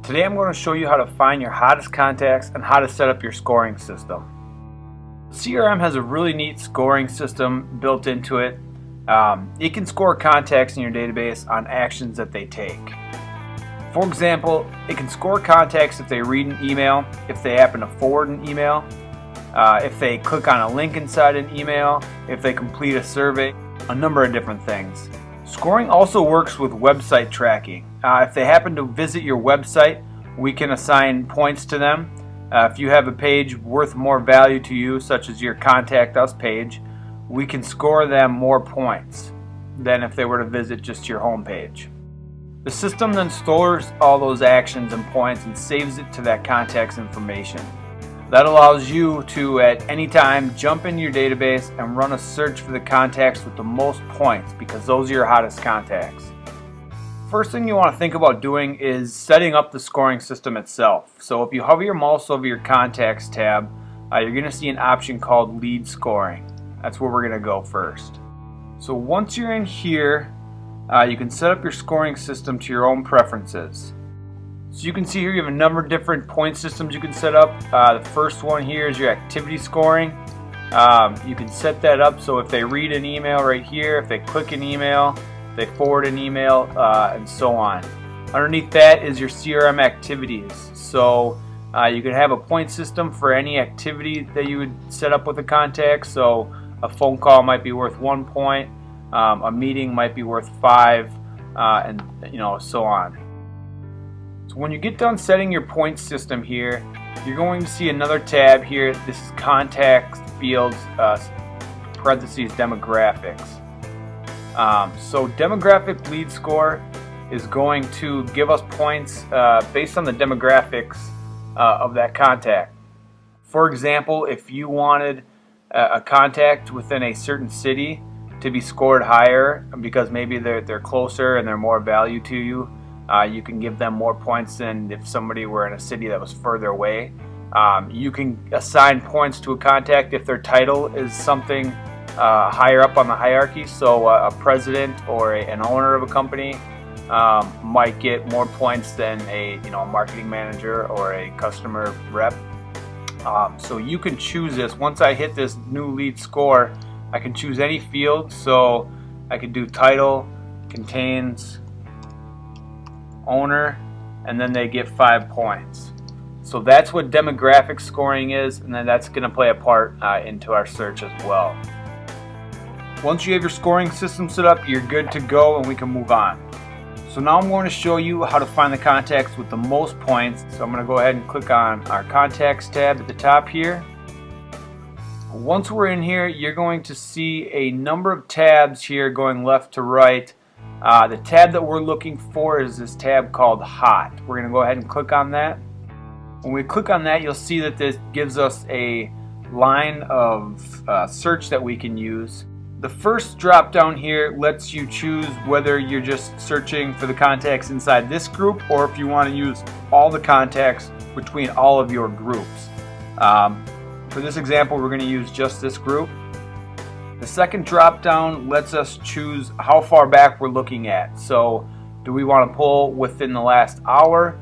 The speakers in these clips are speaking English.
Today I'm going to show you how to find your hottest contacts and how to set up your scoring system. CRM has a really neat scoring system built into it. It can score contacts in your database on actions that they take. For example, it can score contacts if they read an email, if they happen to forward an email, if they click on a link inside an email, if they complete a survey, a number of different things. Scoring also works with website tracking. If they happen to visit your website, we can assign points to them. If you have a page worth more value to you, such as your Contact Us page, we can score them more points than if they were to visit just your home page. The system then stores all those actions and points and saves it to that contact's information. That allows you to, at any time, jump into your database and run a search for the contacts with the most points, because those are your hottest contacts. First thing you want to think about doing is setting up the scoring system itself. So if you hover your mouse over your Contacts tab, you're going to see an option called Lead Scoring. That's where we're going to go first. So once you're in here, you can set up your scoring system to your own preferences. So you can see here you have a number of different point systems you can set up. The first one here is your activity scoring. You can set that up so if they read an email right here, if they click an email, they forward an email, and so on. Underneath that is your CRM activities. So you can have a point system for any activity that you would set up with a contact. So a phone call might be worth 1 point, a meeting might be worth 5, and so on. So when you get done setting your point system here, you're going to see another tab here. This is Contact Fields, parentheses demographics. So demographic lead score is going to give us points based on the demographics of that contact. For example, if you wanted a contact within a certain city to be scored higher because maybe they're closer and they're more value to you, you can give them more points than if somebody were in a city that was further away. You can assign points to a contact if their title is something higher up on the hierarchy. So a president or an owner of a company might get more points than a marketing manager or a customer rep. So you can choose this. Once I hit this new lead score, I can choose any field. So I can do title, contains, owner, and then they get 5 points. So that's what demographic scoring is, and then that's going to play a part into our search as well. Once you have your scoring system set up, you're good to go and we can move on. So now I'm going to show you how to find the contacts with the most points. So I'm going to go ahead and click on our Contacts tab at the top here. Once we're in here, you're going to see a number of tabs here going left to right. The tab that we're looking for is this tab called Hot. We're going to go ahead and click on that. When we click on that, you'll see that this gives us a line of search that we can use. The first drop down here lets you choose whether you're just searching for the contacts inside this group or if you want to use all the contacts between all of your groups. For this example, we're going to use just this group. The second drop down lets us choose how far back we're looking at. So do we want to pull within the last hour,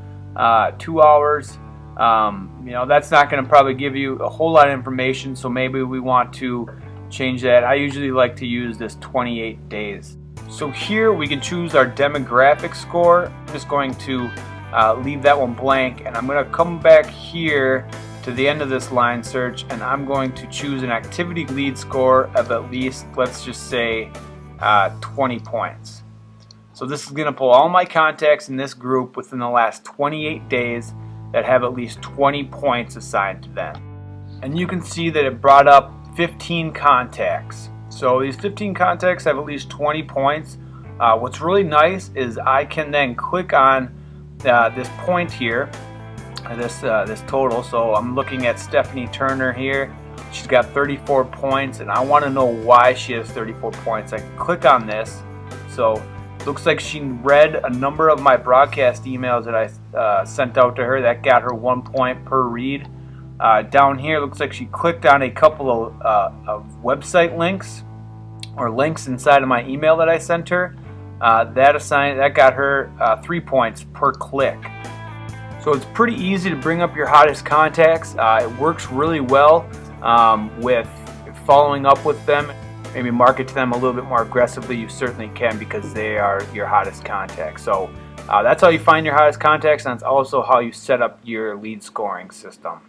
2 hours? That's not going to probably give you a whole lot of information, so maybe we want to change that. I usually like to use this 28 days. So here we can choose our demographic score. I'm just going to leave that one blank, and I'm going to come back here to the end of this line search, and I'm going to choose an activity lead score of at least, let's just say, 20 points. So this is going to pull all my contacts in this group within the last 28 days that have at least 20 points assigned to them. And you can see that it brought up 15 contacts. So these 15 contacts have at least 20 points. What's really nice is I can then click on this point here, this total. So I'm looking at Stephanie Turner here. She's got 34 points, and I want to know why she has 34 points. I can click on this. So it looks like she read a number of my broadcast emails that I sent out to her. That got her 1 point per read. Down here, it looks like she clicked on a couple of website links or links inside of my email that I sent her. That got her 3 points per click. So So it's pretty easy to bring up your hottest contacts. It works really well with following up with them. Maybe market to them a little bit more aggressively. You certainly can, because they are your hottest contacts. So that's how you find your hottest contacts, and that's also how you set up your lead scoring system.